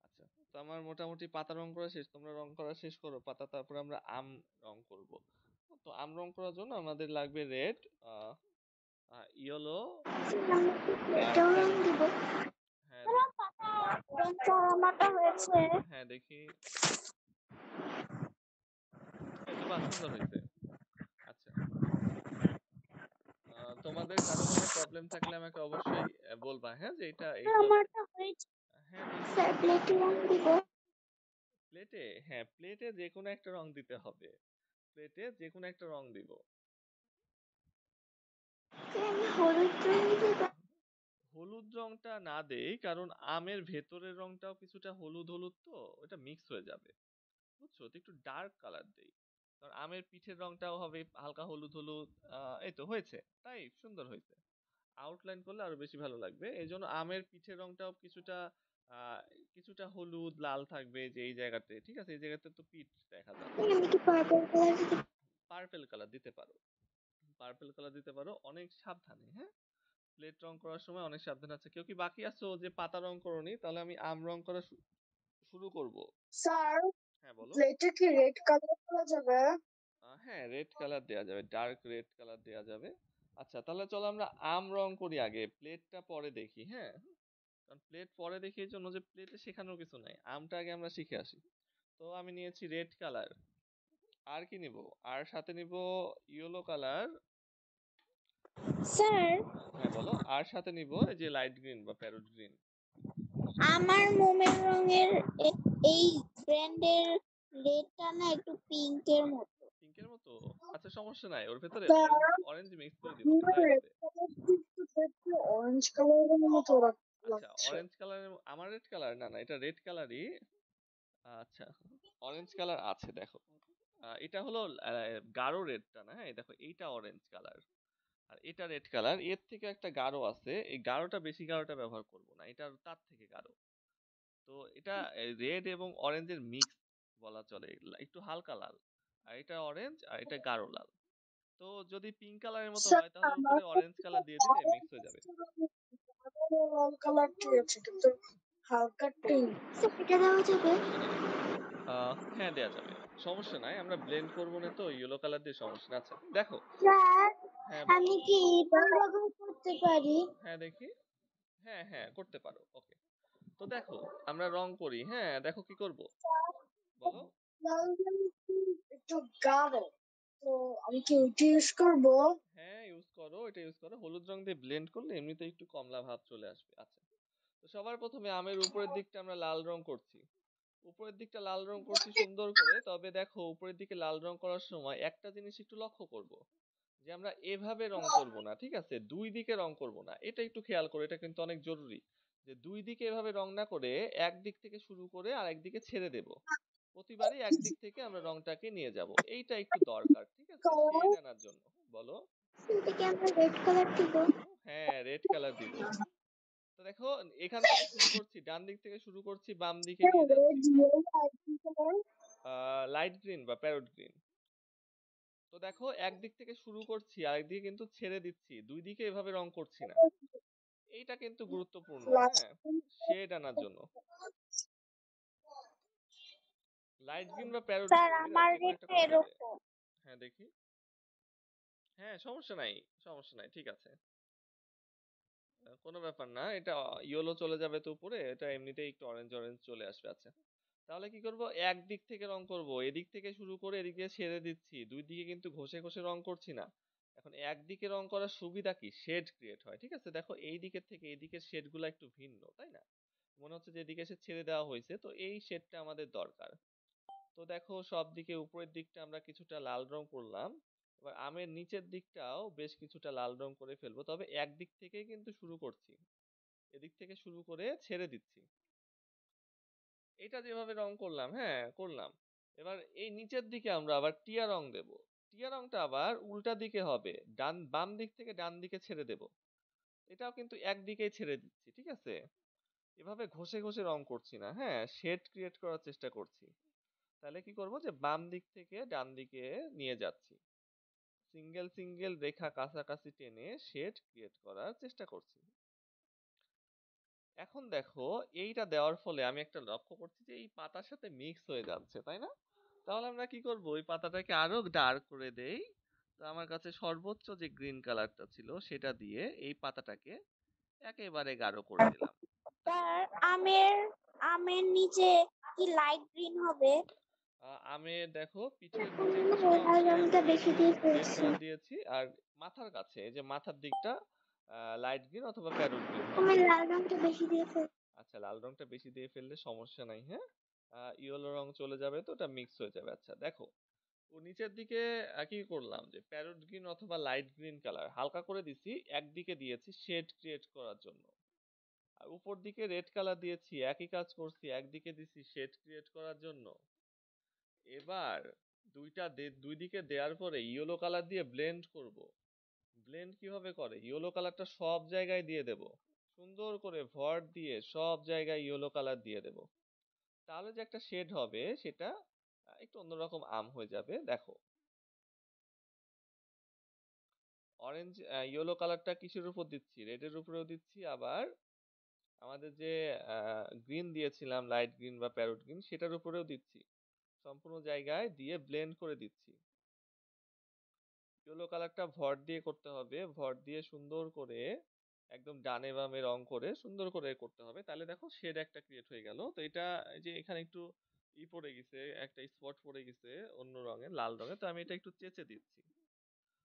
আচ্ছা, তো আমার মোটামুটি পাতা রং করা শেষ, তোমরা রং করা শেষ করো পাতা, তারপরে আমরা আম রং করব। তো আম রং করার জন্য আমাদের লাগবে রেড, ইয়েলো, স্যার, আমি কি ডার্ক প্লেটেও রং গ্রিন। দিব? হ্যাঁ রংটা আমারটা হয়েছে। হ্যাঁ, দেখি। এই তো, বাহ, সুন্দর হয়েছে। আচ্ছা, তোমাদের কারো কোনো প্রবলেম থাকলে আমাকে অবশ্যই বলবা, হ্যাঁ, যে এটা স্যার, এইগুলো। আমারটা হয়েছে। হ্যাঁ, দেখি। স্যার, প্লেটে রং দিব? প্লেটে? হ্যাঁ, প্লেটে যে কোনো একটা রং দিতে হবে। প্লেটে যে কোনো একটা রং দিব। স্যার, আমি হলুদ রং দিব? হলুদ রংটা না দেই, কারণ আমের ভেতরের রংটাও কিছুটা হলুদ হলুদ, তো ওটা মিক্স হয়ে যাবে, বুঝছো? তো একটু ডার্ক কালার দেই, কারণ আমের পিঠের রংটাও হবে হালকা হলুদ হলুদ। এই তো হয়েছে, তাই সুন্দর হয়েছে। আউটলাইন করলে আরো বেশি ভালো লাগবে, এই জন্য আমের পিঠের রংটাও কিছুটা আহ কিছুটা হলুদ লাল থাকবে, যে এই জায়গাতে, ঠিক আছে, এই জায়গাতে তো পিঠ দেখা যাচ্ছে। স্যার, আমি কি পার্পল কালার দিব? পার্পল কালার দিতে পারো, পার্পল কালার দিতে পারো, অনেক সাবধানে। হ্যাঁ, প্লেট রং করার সময় অনেক সাবধানে। আছে কেউ কি বাকি আছো যে পাতা রং করনি? তাহলে আমি আম রং করা শুরু করব। স্যার, হ্যাঁ বলো। প্লেটে কি রেড কালার করা যাবে? হ্যাঁ, রেড কালার দেয়া যাবে, ডার্ক রেড কালার দেয়া যাবে। আচ্ছা, তাহলে চলো আমরা আম রং করি আগে, প্লেটটা পরে দেখি। হ্যাঁ, কারণ প্লেট পরে দেখি এই জন্য যে প্লেটে শেখানোর কিছু নাই, আমটা আগে আমরা শিখে আসি। তো আমি নিয়েছি রেড কালার। আর কি নিব? আর সাথে নিব ইয়েলো কালার। স্যার, হ্যাঁ বলো। আর সাথে নিব এই যে লাইট গ্রিন বা প্যারট গ্রিন। আমার মোমের রঙের এই ব্র্যান্ডের রেডটা না একটু পিঙ্কের মতো। পিঙ্কের মতো? আচ্ছা, সমস্যা নাই, ওর ভেতরে স্যার, অরেঞ্জ অরেঞ্জ মিক্স করে দিব, আমার হয়ে রেড যাবে। কালার একটু দেখতে অরেঞ্জ কালারের মতো আচ্ছা, লাগছে। অরেঞ্জ কালারের আমার রেড কালার, না না, এটা রেড কালারই। আচ্ছা, অরেঞ্জ কালার আছে, দেখো। এটা হলো গাঢ় রেডটা না, হ্যাঁ দেখো, এইটা অরেঞ্জ কালার আর এটা রেড কালার। এর থেকে একটা গাঢ় আছে, এই গাঢ়টা বেশি গাঢ়টা ব্যবহার করব না, এটা তার থেকে গাঢ়। তো এটা রেড এবং অরেঞ্জের মিক্স বলা চলে, একটু হালকা লাল। আর এটা অরেঞ্জ আর এটা গাঢ় লাল। তো যদি পিঙ্ক কালারের মতো স্যার, হয় তাহলে আমার উপরে অরেঞ্জ কালার দিয়ে দিলে মিক্স হয়ে যাবে। লাল কালার ঠিক আছে, কিন্তু হালকা পিঙ্ক। স্যার, এটা দেওয়া যাবে? সমস্যা নাই। হ্যাঁ দেয়া যাবে, সমস্যা নাই, আমরা ব্লেন্ড করবো না তো ইয়েলো কালার দিয়ে, সমস্যা না। আচ্ছা দেখো, স্যার হ্যাঁ বলো। আমি কি ব্যবহার করতে পারি? হ্যাঁ দেখি, হ্যাঁ হ্যাঁ করতে পারো, ওকে। তো দেখো আমরা রং করি, হ্যাঁ দেখো কি করব বলো। লাল রং একটু গাঢ়, তো আমি কি ওইটা ইউজ করবো? হ্যাঁ ইউজ করো, এটা ইউজ করো, হলুদ রং দিয়ে ব্লেন্ড করলে এমনিতে একটু কমলা ভাব চলে আসবে। আচ্ছা, তো সবার প্রথমে আমের উপরের দিকটা আমরা লাল রং করছি, উপরের দিকটা লাল রং করছি সুন্দর করে। তবে দেখো উপরের দিকে লাল রং করার সময় একটা জিনিস একটু লক্ষ্য করব, যে আমরা এভাবে রং করব না, ঠিক আছে, দুই দিকে রং করব না, এটা একটু খেয়াল করো, এটা কিন্তু অনেক জরুরি। যে দুই দিকে এভাবে রং না করে একদিক থেকে শুরু করে আর একদিকে ছেড়ে দেব, প্রতিবারই একদিক থেকে আমরা রংটাকে নিয়ে যাব, এইটা একটু দরকার, ঠিক আছে, শেড আনার জন্য। বলো। শুনতে কি আমরা রেড কালার দিব? হ্যাঁ রেড কালার দিব। তো দেখো এখান থেকে শুরু করছি, ডান দিক থেকে শুরু করছি, বাম দিকে নিয়ে যাচ্ছি। রেড ইয়েলো আর কি কালার? লাইট গ্রিন বা প্যারট গ্রিন। তো দেখো একদিক থেকে শুরু করছি আরেকদিকে কিন্তু ছেড়ে দিচ্ছি, দুই দিকে এভাবে রং করছি না, এইটা কিন্তু গুরুত্বপূর্ণ, হ্যাঁ, শেড আনার জন্য। লাইট গ্রিন বা প্যারট স্যার গ্রিন আমার যে কোনো একটা রেডটা করা যাবে। এরকম। হ্যাঁ দেখি, হ্যাঁ সমস্যা নাই, সমস্যা নাই, ঠিক আছে, কোনো ব্যাপার না, এটা ইয়েলো চলে যাবে তো উপরে, এটা এমনিতেই একটু অরেঞ্জ অরেঞ্জ চলে আসবে। আচ্ছা, তাহলে কি করব, একদিক থেকে রং করব, এদিক থেকে শুরু করে এদিকে ছেড়ে দিচ্ছি, দুই দিকে কিন্তু ঘষে ঘষে রং করছি না। এখন একদিকে রং করার সুবিধা কি, শেড ক্রিয়েট হয়, ঠিক আছে, দেখো এই দিকের থেকে এই দিকের শেড গুলো একটু ভিন্ন, তাই না, মনে হচ্ছে যে এদিকে এসে ছেড়ে দেওয়া হয়েছে, তো এই শেডটা আমাদের দরকার। তো দেখো সব দিকে উপরের দিকটা আমরা কিছুটা লাল রং করলাম, এবার আমের নিচের দিকটাও বেশ কিছুটা লাল রং করে ফেলবো, তবে একদিক থেকেই কিন্তু শুরু করছি, এদিক থেকে শুরু করে ছেড়ে দিচ্ছি। এটা যেভাবে রং করলাম, হ্যাঁ করলাম, এবার এই নিচের দিকে আমরা আবার টিয়া রং দেব, টিয়া রংটা আবার উল্টা দিকে হবে, বাম দিক থেকে ডান দিকে ছেড়ে দেব, এটাও কিন্তু একদিকেই ছেড়ে দিচ্ছি, ঠিক আছে, এভাবে ঘষে ঘষে রং করছি না, হ্যাঁ শেড ক্রিয়েট করার চেষ্টা করছি। তাহলে কি করব, যে বাম দিক থেকে ডান দিকে নিয়ে যাচ্ছি, সিঙ্গেল সিঙ্গেল রেখা কাছাকাছি টেনে শেড ক্রিয়েট করার চেষ্টা করছি। এখন দেখো এইটা দেওয়ার ফলে আমি একটা লক্ষ্য করছি যে এই পাতার সাথে মিক্স হয়ে যাচ্ছে, তাই না, তাহলে আমরা কি করব, ওই পাতাটাকে আরো ডার্ক করে দেই। তো আমার কাছে সর্বোচ্চ যে গ্রিন কালারটা ছিল সেটা দিয়ে এই পাতাটাকে একেবারে গাঢ় করে দিলাম। স্যার আমের আমের নিচে কি লাইট গ্রিন হবে? আমি দেখো পিঠের নিচের কিছুটা লাল অংশে রংটা আমি বেশি দিয়ে রেড ফেলছি। কালার দিয়েছি, আর মাথার কাছে এই যে মাথার দিকটা লাইট গ্রিন অথবা প্যারট গ্রিন হবে। আমি লাল রংটা বেশি দিয়ে ফেলছি। আচ্ছা লাল রংটা বেশি দিয়ে ফেললে সমস্যা নাই, হ্যাঁ, ইয়েলো রং চলে যাবে তো ওটা মিক্স হয়ে যাবে। আচ্ছা দেখো ও নিচের দিকে কি করলাম, যে প্যারট গ্রিন অথবা লাইট গ্রিন কালার হালকা করে দিছি, একদিকে দিয়েছি শেড ক্রিয়েট করার জন্য, আর উপর দিকে রেড কালার দিয়েছি, একই কাজ করছি, একদিকে দিছি শেড ক্রিয়েট করার জন্য। এবার দুই দিকে দেওয়ার পরে ইয়েলো কালার দিয়ে ব্লেন্ড করব। ব্লেন্ড কিভাবে করে, ইয়েলো কালারটা সব জায়গায় দিয়ে দেব, সুন্দর করে ভর দিয়ে সব জায়গায় ইয়েলো কালার দিয়ে দেব, তাহলে যে একটা শেড হবে সেটা একটু অন্যরকম আম হয়ে যাবে। দেখো অরেঞ্জ ইয়েলো কালারটা কিসের উপর দিচ্ছি, রেডের উপরেও দিচ্ছি, আবার আমাদের যে গ্রিন দিয়েছিলাম লাইট গ্রিন বা প্যারট গ্রিন সেটার উপরেও দিচ্ছি, সম্পূর্ণ জায়গায় দিয়ে ব্লেন্ড করে দিচ্ছি। ইয়েলো কালারটা ভর দিয়ে করতে হবে, ভর দিয়ে সুন্দর করে একদম ডানে বামে রং করে সুন্দর করে করতে হবে, তাহলে দেখো শেড একটা ক্রিয়েট হয়ে গেল। তো এটা এই যে এখানে একটু পড়ে গেছে, একটা স্পট পড়ে গেছে অন্য রঙের, লাল রঙের, তো আমি এটা একটু চেঁচে দিচ্ছি।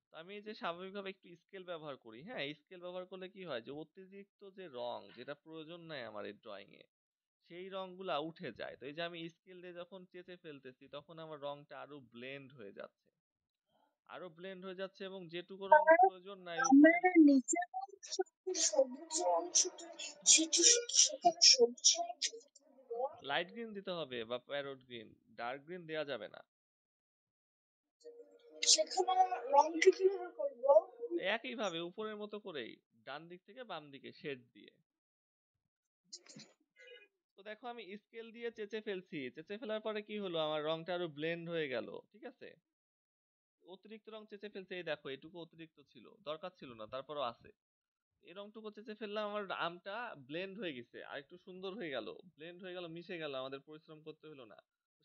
তো আমি এই যে স্বাভাবিকভাবে একটু স্কেল ব্যবহার করি, হ্যাঁ স্কেল ব্যবহার করলে কি হয়, যে অতিরিক্ত যে রং যেটা প্রয়োজন নাই আমার এই ড্রয়িং এ সেই রংগুলা উঠে যায়। তো এই যে আমি স্কেল দিয়ে যখন চেঁচে ফেলতেছি তখন আমার রংটা আরো ব্লেন্ড হয়ে যাচ্ছে, আরো ব্লেন্ড হয়ে যাচ্ছে, এবং যেটুকু রং প্রয়োজন নাই উপরের। আমের নিচের অংশটা সবুজ অংশটা, সেটা সেখানে সবুজ অংশটা দিব। লাইট গ্রিন দিতে হবে বা প্যারট গ্রিন, ডার্ক গ্রিন দেওয়া যাবে না। সেখানে রংটা কিভাবে করবো? একই ভাবে উপরের মতো করেই ডান দিক থেকে বাম দিকে শেড দিয়ে। তো দেখো আমি স্কেল দিয়ে চেঁচে ফেলছি, চেঁচে ফেলার পরে কি হলো, আমার রংটা আরো ব্লেন্ড হয়ে গেল, ঠিক আছে, অতিরিক্ত রং চেঁচে ফেলছে, এই দেখো এটুকু অতিরিক্ত ছিল, দরকার ছিল না, তারপরও আছে, এই রংটুকু চেঁচে ফেললাম, আমার আমটা ব্লেন্ড হয়ে গেছে আর একটু সুন্দর হয়ে গেল, ব্লেন্ড হয়ে গেল, মিশে গেল, আমাদের পরিশ্রম করতে হলো না।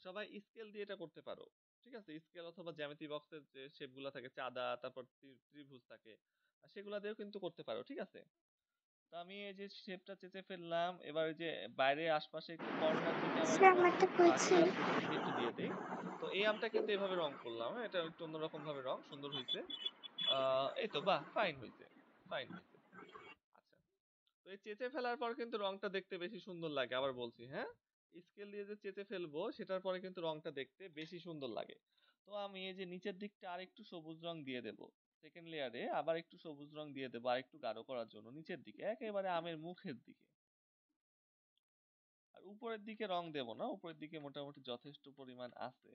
সবাই স্কেল দিয়ে এটা করতে পারো। ঠিক আছে? স্কেল অথবা জ্যামিতি বক্সের যে শেপ গুলা থাকে, চাঁদা, তারপর ত্রিভুজ থাকে, সেগুলা দিয়েও কিন্তু করতে পারো। ঠিক আছে? তো আমি এই যে শেপটা চেঁচে ফেললাম। এবার এই যে বাইরে আশপাশে একটু কর্নার দিকে আমার একটু আমারটা বাকি কইছে। আছে, সেদিকে একটু দিয়ে দেই। তো এই আমটা কিন্তু এভাবে রং করলাম। হ্যাঁ, এটা একটু অন্যরকম ভাবে রং, সুন্দর হয়েছে। এই তো বাহ, ফাইন হয়েছে, ফাইন হয়েছে। আচ্ছা, তো এই চেঁচে ফেলার পর কিন্তু রংটা দেখতে বেশি সুন্দর লাগে। আবার বলছি, হ্যাঁ, স্কেল দিয়ে যে চেঁচে ফেলবো সেটার পরে কিন্তু রংটা দেখতে বেশি সুন্দর লাগে। তো আমি এই যে নিচের দিকটা আর একটু সবুজ রং দিয়ে দেব, সেকেন্ড লেয়ারে আবার একটু সবুজ রং দিয়ে দেবো আর একটু গাঢ় করার জন্য, নিচের দিকে একেবারে আমের মুখের দিকে। আর উপরের দিকে রং দেব না, উপরের দিকে মোটামুটি যথেষ্ট পরিমাণ আছে।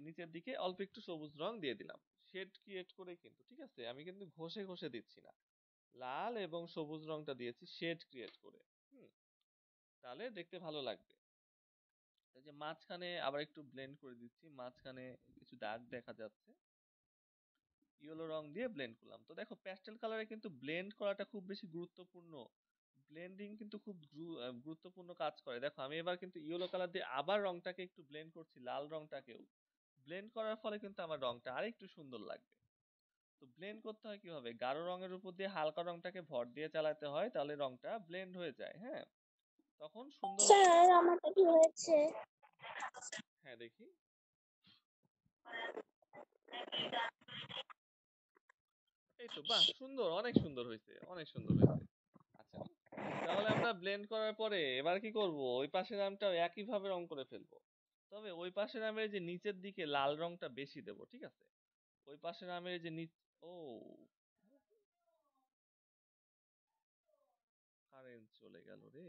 নিচের দিকে অল্প একটু সবুজ রং দিয়ে দিলাম, শেড ক্রিয়েট করে কিন্তু। ঠিক আছে? আমি কিন্তু ঘষে ঘষে দিচ্ছি না, লাল এবং সবুজ রংটা দিয়েছি শেড ক্রিয়েট করে। হুম, তাহলে দেখতে ভালো লাগবে। এই যে মাঝখানে আবার একটু ব্লেন্ড করে দিচ্ছি, মাঝখানে কিছু দাগ দেখা যাচ্ছে, ইয়েলো রং দিয়ে ব্লেন্ড করলাম। তো দেখো, প্যাস্টেল কালারে কিন্তু ব্লেন্ড করাটা খুব বেশি গুরুত্বপূর্ণ। ব্লেন্ডিং কিন্তু খুব গুরুত্বপূর্ণ কাজ করে। দেখো, আমি এবার কিন্তু ইয়েলো কালার দিয়ে আবার রংটাকে একটু ব্লেন্ড করছি, লাল রংটাকেও ব্লেন্ড করার ফলে কিন্তু আমার রংটা আরেকটু সুন্দর লাগবে। তো ব্লেন্ড করতে হয় কিভাবে? গাঢ় রঙের উপর দিয়ে হালকা রংটাকে ভর দিয়ে চালাতে হয়, তাহলে রংটা ব্লেন্ড হয়ে যায়। হ্যাঁ, তখন সুন্দর লাগে। স্যার আমারটা কি হয়েছে? হ্যাঁ, দেখি। এই তো বাহ, সুন্দর, অনেক সুন্দর হয়েছে, অনেক সুন্দর হয়েছে। আচ্ছা, তাহলে আমরা ব্লেন্ড করার পরে এবার কি করব? ওই পাশের আমটাও একই ভাবে রং করে ফেলবো। তবে ওই পাশের আমের যে নিচের দিকে লাল রংটা বেশি দেব। ঠিক আছে? ওই পাশের আমের যে নিচ, ও, কারেন্ট চলে গেল রে।